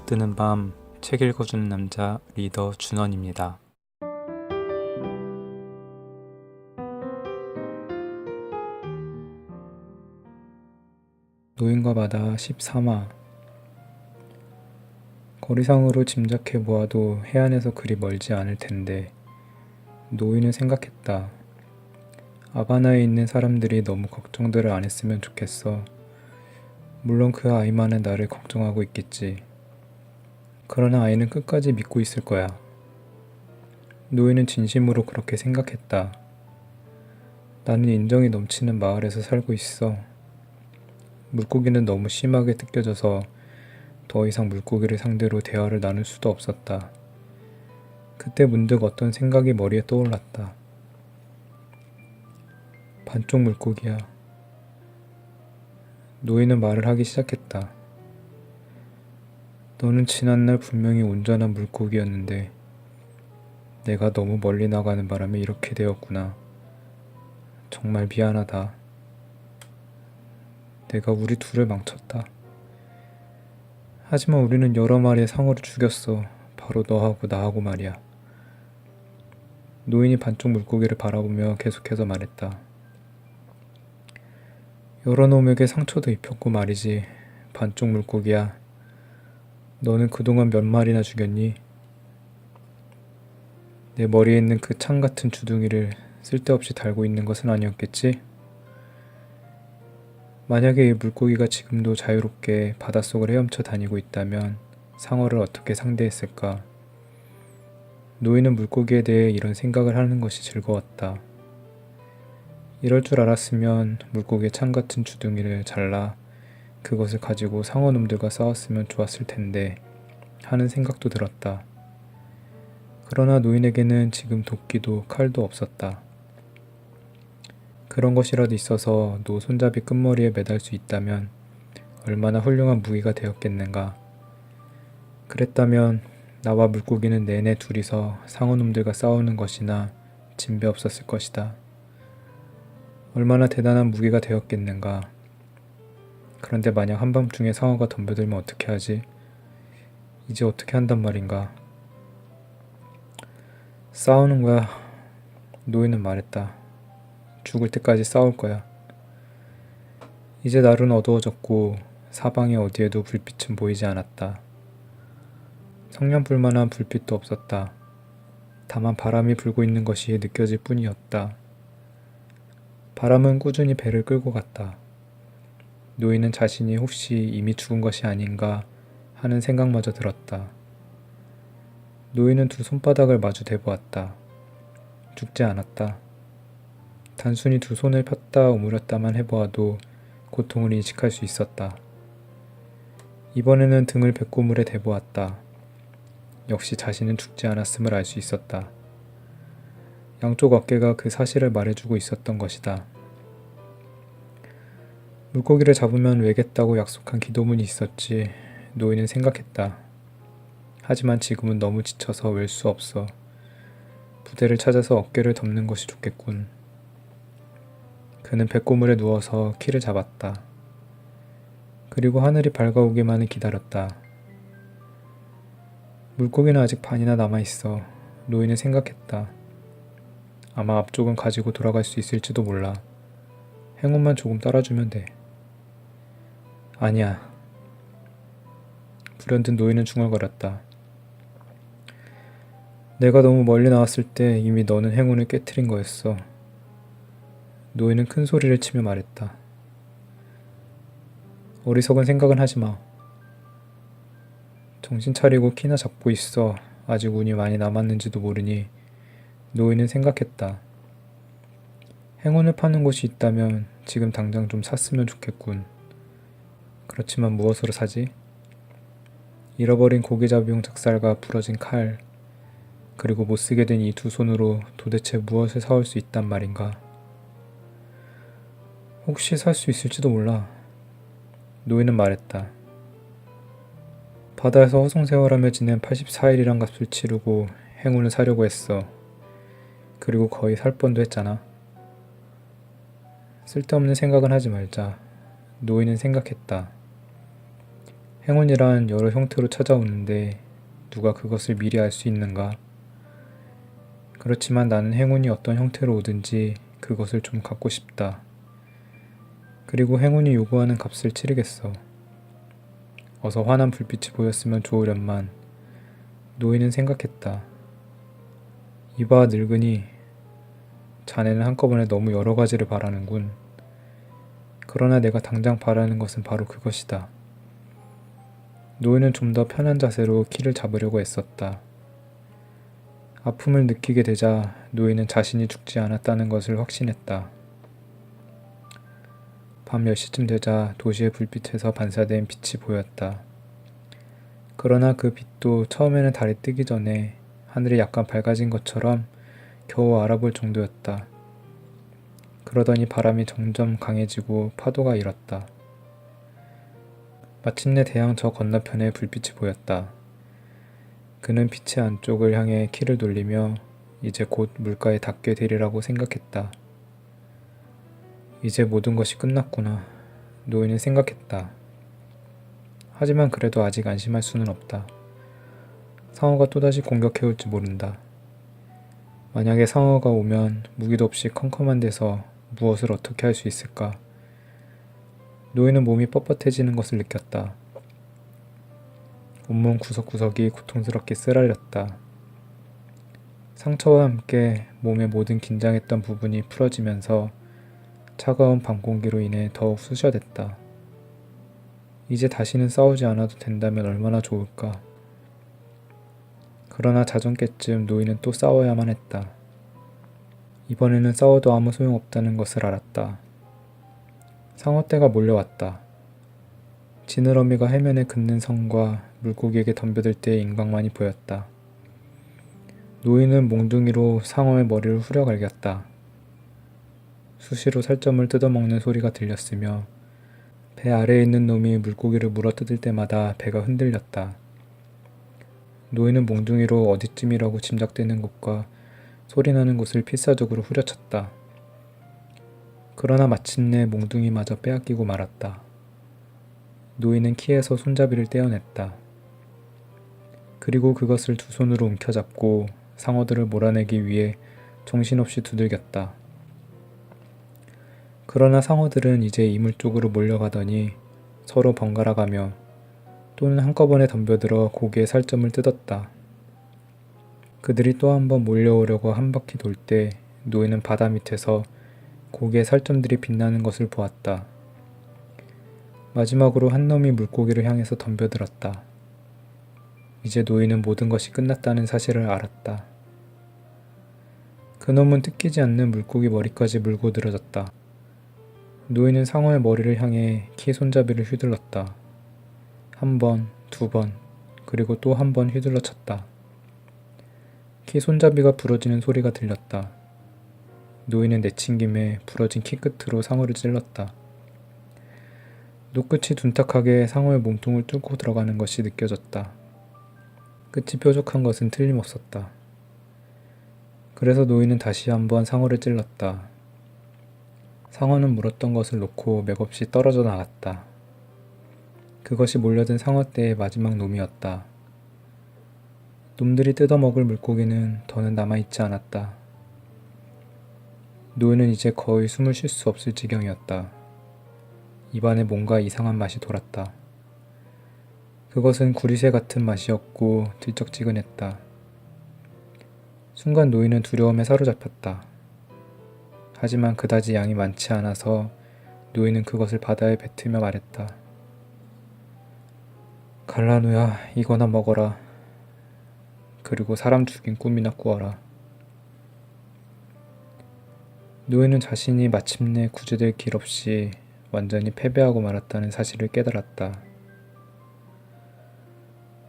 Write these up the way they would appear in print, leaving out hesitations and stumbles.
뜨는 밤 책 읽어주는 남자 리더 준원입니다. 노인과 바다 13화. 거리상으로 짐작해 보아도 해안에서 그리 멀지 않을 텐데 노인은 생각했다. 아바나에 있는 사람들이 너무 걱정들을 안 했으면 좋겠어. 물론 그 아이만은 나를 걱정하고 있겠지. 그러나 아이는 끝까지 믿고 있을 거야. 노인은 진심으로 그렇게 생각했다. 나는 인정이 넘치는 마을에서 살고 있어. 물고기는 너무 심하게 뜯겨져서 더 이상 물고기를 상대로 대화를 나눌 수도 없었다. 그때 문득 어떤 생각이 머리에 떠올랐다. 반쪽 물고기야. 노인은 말을 하기 시작했다. 너는 지난날 분명히 온전한 물고기였는데 내가 너무 멀리 나가는 바람에 이렇게 되었구나. 정말 미안하다. 내가 우리 둘을 망쳤다. 하지만 우리는 여러 마리의 상어를 죽였어. 바로 너하고 나하고 말이야. 노인이 반쪽 물고기를 바라보며 계속해서 말했다. 여러 놈에게 상처도 입혔고 말이지. 반쪽 물고기야. 너는 그동안 몇 마리나 죽였니? 내 머리에 있는 그 창 같은 주둥이를 쓸데없이 달고 있는 것은 아니었겠지? 만약에 이 물고기가 지금도 자유롭게 바닷속을 헤엄쳐 다니고 있다면 상어를 어떻게 상대했을까? 노인은 물고기에 대해 이런 생각을 하는 것이 즐거웠다. 이럴 줄 알았으면 물고기의 창 같은 주둥이를 잘라 그것을 가지고 상어놈들과 싸웠으면 좋았을 텐데 하는 생각도 들었다. 그러나 노인에게는 지금 도끼도 칼도 없었다. 그런 것이라도 있어서 노 손잡이 끝머리에 매달 수 있다면 얼마나 훌륭한 무기가 되었겠는가. 그랬다면 나와 물고기는 내내 둘이서 상어놈들과 싸우는 것이나 진배 없었을 것이다. 얼마나 대단한 무기가 되었겠는가. 그런데 만약 한밤중에 상어가 덤벼들면 어떻게 하지? 이제 어떻게 한단 말인가. 싸우는 거야. 노인은 말했다. 죽을 때까지 싸울 거야. 이제 날은 어두워졌고 사방에 어디에도 불빛은 보이지 않았다. 성냥불만한 불빛도 없었다. 다만 바람이 불고 있는 것이 느껴질 뿐이었다. 바람은 꾸준히 배를 끌고 갔다. 노인은 자신이 혹시 이미 죽은 것이 아닌가 하는 생각마저 들었다. 노인은 두 손바닥을 마주 대보았다. 죽지 않았다. 단순히 두 손을 폈다 오므렸다만 해보아도 고통을 인식할 수 있었다. 이번에는 등을 배꼽물에 대보았다. 역시 자신은 죽지 않았음을 알 수 있었다. 양쪽 어깨가 그 사실을 말해주고 있었던 것이다. 물고기를 잡으면 외겠다고 약속한 기도문이 있었지. 노인은 생각했다. 하지만 지금은 너무 지쳐서 웰 수 없어. 부대를 찾아서 어깨를 덮는 것이 좋겠군. 그는 배꼽물에 누워서 키를 잡았다. 그리고 하늘이 밝아오기만을 기다렸다. 물고기는 아직 반이나 남아있어. 노인은 생각했다. 아마 앞쪽은 가지고 돌아갈 수 있을지도 몰라. 행운만 조금 따라주면 돼. 아니야. 불현듯 노인은 중얼거렸다. 내가 너무 멀리 나왔을 때 이미 너는 행운을 깨트린 거였어. 노인은 큰 소리를 치며 말했다. 어리석은 생각은 하지 마. 정신 차리고 키나 잡고 있어. 아직 운이 많이 남았는지도 모르니. 노인은 생각했다. 행운을 파는 곳이 있다면 지금 당장 좀 샀으면 좋겠군. 그렇지만 무엇으로 사지? 잃어버린 고기잡이용 작살과 부러진 칼, 그리고 못쓰게 된 이 두 손으로 도대체 무엇을 사올 수 있단 말인가? 혹시 살 수 있을지도 몰라. 노인은 말했다. 바다에서 허송세월하며 지낸 84일이란 값을 치르고 행운을 사려고 했어. 그리고 거의 살 뻔도 했잖아. 쓸데없는 생각은 하지 말자. 노인은 생각했다. 행운이란 여러 형태로 찾아오는데 누가 그것을 미리 알 수 있는가? 그렇지만 나는 행운이 어떤 형태로 오든지 그것을 좀 갖고 싶다. 그리고 행운이 요구하는 값을 치르겠어. 어서 환한 불빛이 보였으면 좋으련만 노인은 생각했다. 이봐 늙은이, 자네는 한꺼번에 너무 여러 가지를 바라는군. 그러나 내가 당장 바라는 것은 바로 그것이다. 노인은 좀 더 편한 자세로 키를 잡으려고 애썼다. 아픔을 느끼게 되자 노인은 자신이 죽지 않았다는 것을 확신했다. 밤 10시쯤 되자 도시의 불빛에서 반사된 빛이 보였다. 그러나 그 빛도 처음에는 달이 뜨기 전에 하늘이 약간 밝아진 것처럼 겨우 알아볼 정도였다. 그러더니 바람이 점점 강해지고 파도가 일었다. 마침내 대양 저 건너편에 불빛이 보였다. 그는 빛의 안쪽을 향해 키를 돌리며 이제 곧 물가에 닿게 되리라고 생각했다. 이제 모든 것이 끝났구나. 노인은 생각했다. 하지만 그래도 아직 안심할 수는 없다. 상어가 또다시 공격해올지 모른다. 만약에 상어가 오면 무기도 없이 컴컴한 데서 무엇을 어떻게 할 수 있을까? 노인은 몸이 뻣뻣해지는 것을 느꼈다. 온몸 구석구석이 고통스럽게 쓰라렸다. 상처와 함께 몸의 모든 긴장했던 부분이 풀어지면서 차가운 밤 공기로 인해 더욱 쑤셔댔다. 이제 다시는 싸우지 않아도 된다면 얼마나 좋을까. 그러나 자정께쯤 노인은 또 싸워야만 했다. 이번에는 싸워도 아무 소용없다는 것을 알았다. 상어떼가 몰려왔다. 지느러미가 해면에 긋는 성과 물고기에게 덤벼들 때의 인광만이 보였다. 노인은 몽둥이로 상어의 머리를 후려갈겼다. 수시로 살점을 뜯어먹는 소리가 들렸으며 배 아래에 있는 놈이 물고기를 물어뜯을 때마다 배가 흔들렸다. 노인은 몽둥이로 어디쯤이라고 짐작되는 곳과 소리나는 곳을 필사적으로 후려쳤다. 그러나 마침내 몽둥이마저 빼앗기고 말았다. 노인은 키에서 손잡이를 떼어냈다. 그리고 그것을 두 손으로 움켜잡고 상어들을 몰아내기 위해 정신없이 두들겼다. 그러나 상어들은 이제 이물 쪽으로 몰려가더니 서로 번갈아가며 또는 한꺼번에 덤벼들어 고기의 살점을 뜯었다. 그들이 또 한 번 몰려오려고 한 바퀴 돌 때 노인은 바다 밑에서 고기의 살점들이 빛나는 것을 보았다. 마지막으로 한 놈이 물고기를 향해서 덤벼들었다. 이제 노인은 모든 것이 끝났다는 사실을 알았다. 그놈은 뜯기지 않는 물고기 머리까지 물고 늘어졌다. 노인은 상어의 머리를 향해 키 손잡이를 휘둘렀다. 한 번, 두 번, 그리고 또 한 번 휘둘러 쳤다. 키 손잡이가 부러지는 소리가 들렸다. 노인은 내친김에 부러진 키 끝으로 상어를 찔렀다. 노끝이 둔탁하게 상어의 몸통을 뚫고 들어가는 것이 느껴졌다. 끝이 뾰족한 것은 틀림없었다. 그래서 노인은 다시 한번 상어를 찔렀다. 상어는 물었던 것을 놓고 맥없이 떨어져 나갔다. 그것이 몰려든 상어떼의 마지막 놈이었다. 놈들이 뜯어먹을 물고기는 더는 남아있지 않았다. 노인은 이제 거의 숨을 쉴 수 없을 지경이었다. 입안에 뭔가 이상한 맛이 돌았다. 그것은 구리새 같은 맛이었고 들쩍지근했다. 순간 노인은 두려움에 사로잡혔다. 하지만 그다지 양이 많지 않아서 노인은 그것을 바다에 뱉으며 말했다. 갈라누야, 이거나 먹어라. 그리고 사람 죽인 꿈이나 꾸어라. 노인은 자신이 마침내 구제될 길 없이 완전히 패배하고 말았다는 사실을 깨달았다.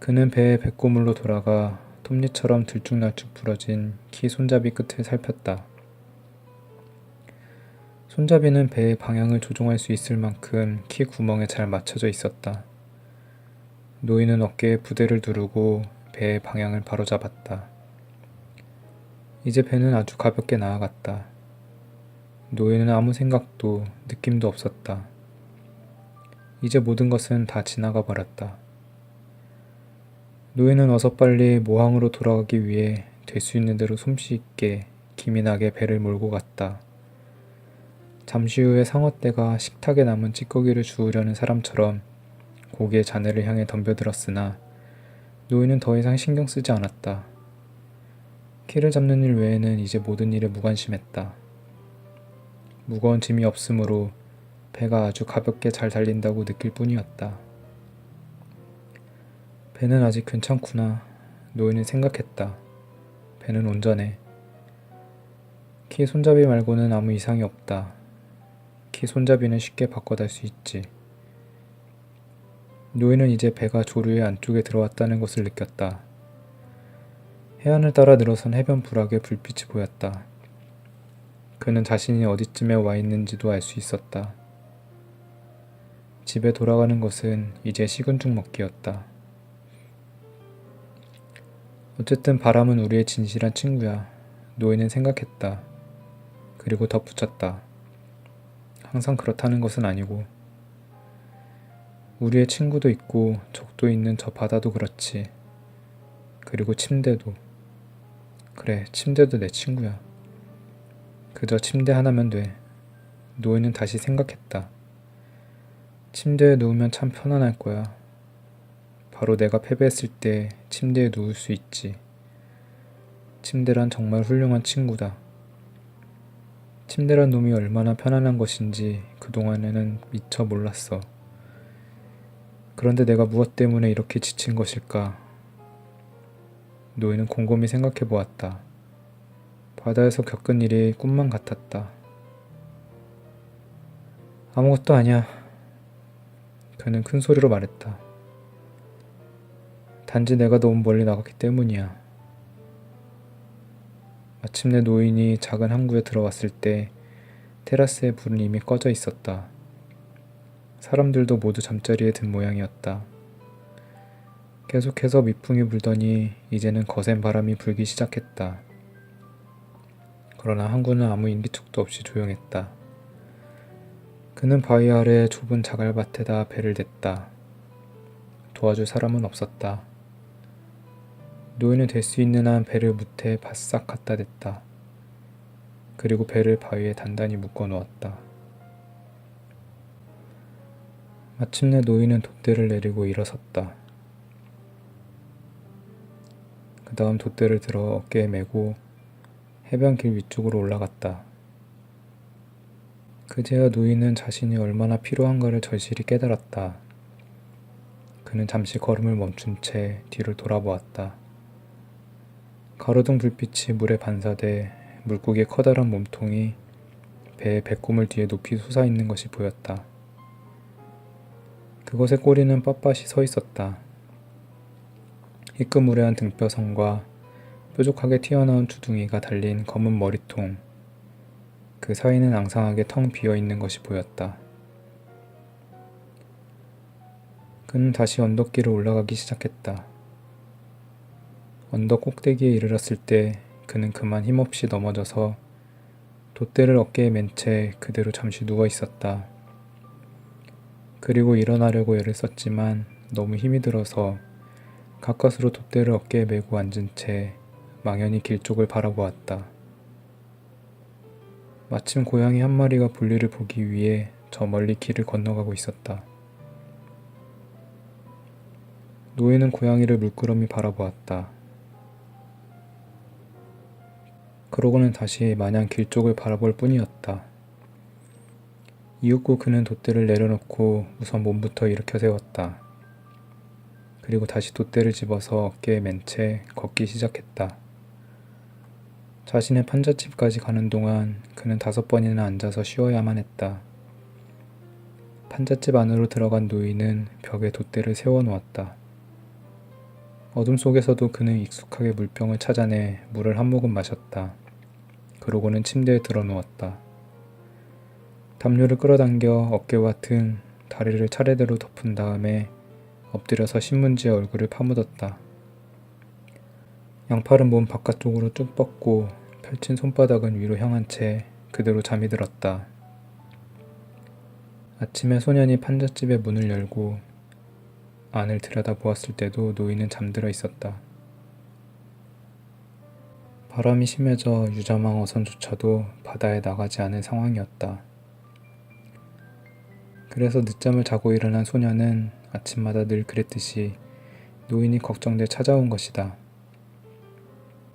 그는 배의 백고물로 돌아가 톱니처럼 들쭉날쭉 부러진 키 손잡이 끝을 살폈다. 손잡이는 배의 방향을 조종할 수 있을 만큼 키 구멍에 잘 맞춰져 있었다. 노인은 어깨에 부대를 두르고 배의 방향을 바로잡았다. 이제 배는 아주 가볍게 나아갔다. 노인은 아무 생각도 느낌도 없었다. 이제 모든 것은 다 지나가 버렸다. 노인은 어서 빨리 모항으로 돌아가기 위해 될 수 있는 대로 솜씨 있게 기민하게 배를 몰고 갔다. 잠시 후에 상어떼가 식탁에 남은 찌꺼기를 주우려는 사람처럼 고기의 자네를 향해 덤벼들었으나 노인은 더 이상 신경 쓰지 않았다. 키를 잡는 일 외에는 이제 모든 일에 무관심했다. 무거운 짐이 없으므로 배가 아주 가볍게 잘 달린다고 느낄 뿐이었다. 배는 아직 괜찮구나. 노인은 생각했다. 배는 온전해. 키 손잡이 말고는 아무 이상이 없다. 키 손잡이는 쉽게 바꿔달 수 있지. 노인은 이제 배가 조류의 안쪽에 들어왔다는 것을 느꼈다. 해안을 따라 늘어선 해변 부락에 불빛이 보였다. 그는 자신이 어디쯤에 와 있는지도 알 수 있었다. 집에 돌아가는 것은 이제 식은 죽 먹기였다. 어쨌든 바람은 우리의 진실한 친구야. 노인은 생각했다. 그리고 덧붙였다. 항상 그렇다는 것은 아니고. 우리의 친구도 있고 적도 있는 저 바다도 그렇지. 그리고 침대도. 그래, 침대도 내 친구야. 그저 침대 하나면 돼. 노인은 다시 생각했다. 침대에 누우면 참 편안할 거야. 바로 내가 패배했을 때 침대에 누울 수 있지. 침대란 정말 훌륭한 친구다. 침대란 놈이 얼마나 편안한 것인지 그동안에는 미처 몰랐어. 그런데 내가 무엇 때문에 이렇게 지친 것일까? 노인은 곰곰이 생각해 보았다. 바다에서 겪은 일이 꿈만 같았다. 아무것도 아니야. 그는 큰 소리로 말했다. 단지 내가 너무 멀리 나갔기 때문이야. 마침내 노인이 작은 항구에 들어왔을 때 테라스의 불은 이미 꺼져 있었다. 사람들도 모두 잠자리에 든 모양이었다. 계속해서 미풍이 불더니 이제는 거센 바람이 불기 시작했다. 그러나 항구는 아무 인기척도 없이 조용했다. 그는 바위 아래 좁은 자갈밭에다 배를 댔다. 도와줄 사람은 없었다. 노인은 될 수 있는 한 배를 무태에 바싹 갖다 댔다. 그리고 배를 바위에 단단히 묶어 놓았다. 마침내 노인은 돛대를 내리고 일어섰다. 그 다음 돛대를 들어 어깨에 메고 해변길 위쪽으로 올라갔다. 그제야 노인은 자신이 얼마나 피로한가를 절실히 깨달았다. 그는 잠시 걸음을 멈춘 채 뒤를 돌아보았다. 가로등 불빛이 물에 반사돼 물고기의 커다란 몸통이 배의 배꼽을 뒤에 높이 솟아있는 것이 보였다. 그것의 꼬리는 빳빳이 서 있었다. 희끄무레한 등뼈선과 뾰족하게 튀어나온 주둥이가 달린 검은 머리통, 그 사이는 앙상하게 텅 비어있는 것이 보였다. 그는 다시 언덕길을 올라가기 시작했다. 언덕 꼭대기에 이르렀을 때 그는 그만 힘없이 넘어져서 돛대를 어깨에 맨 채 그대로 잠시 누워 있었다. 그리고 일어나려고 애를 썼지만 너무 힘이 들어서 가까스로 돛대를 어깨에 메고 앉은 채 망연히 길 쪽을 바라보았다. 마침 고양이 한 마리가 볼일을 보기 위해 저 멀리 길을 건너가고 있었다. 노인은 고양이를 물끄러미 바라보았다. 그러고는 다시 마냥 길 쪽을 바라볼 뿐이었다. 이윽고 그는 돛대를 내려놓고 우선 몸부터 일으켜 세웠다. 그리고 다시 돛대를 집어서 어깨에 맨 채 걷기 시작했다. 자신의 판잣집까지 가는 동안 그는 5번이나 앉아서 쉬어야만 했다. 판잣집 안으로 들어간 노인은 벽에 돛대를 세워놓았다. 어둠 속에서도 그는 익숙하게 물병을 찾아내 물을 한 모금 마셨다. 그러고는 침대에 들어 누웠다. 담요를 끌어당겨 어깨와 등, 다리를 차례대로 덮은 다음에 엎드려서 신문지에 얼굴을 파묻었다. 양팔은 몸 바깥쪽으로 쭉 뻗고 펼친 손바닥은 위로 향한 채 그대로 잠이 들었다. 아침에 소년이 판잣집의 문을 열고 안을 들여다보았을 때도 노인은 잠들어 있었다. 바람이 심해져 유자망 어선조차도 바다에 나가지 않은 상황이었다. 그래서 늦잠을 자고 일어난 소녀는 아침마다 늘 그랬듯이 노인이 걱정돼 찾아온 것이다.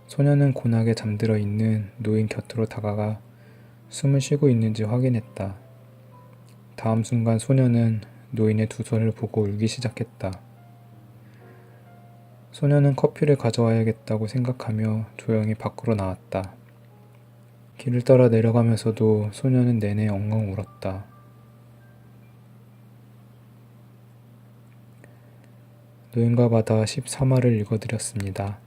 소녀는 고나게 잠들어 있는 노인 곁으로 다가가 숨을 쉬고 있는지 확인했다. 다음 순간 소녀는 노인의 두 손을 보고 울기 시작했다. 소녀는 커피를 가져와야겠다고 생각하며 조용히 밖으로 나왔다. 길을 따라 내려가면서도 소녀는 내내 엉엉 울었다. 노인과 바다 13화를 읽어드렸습니다.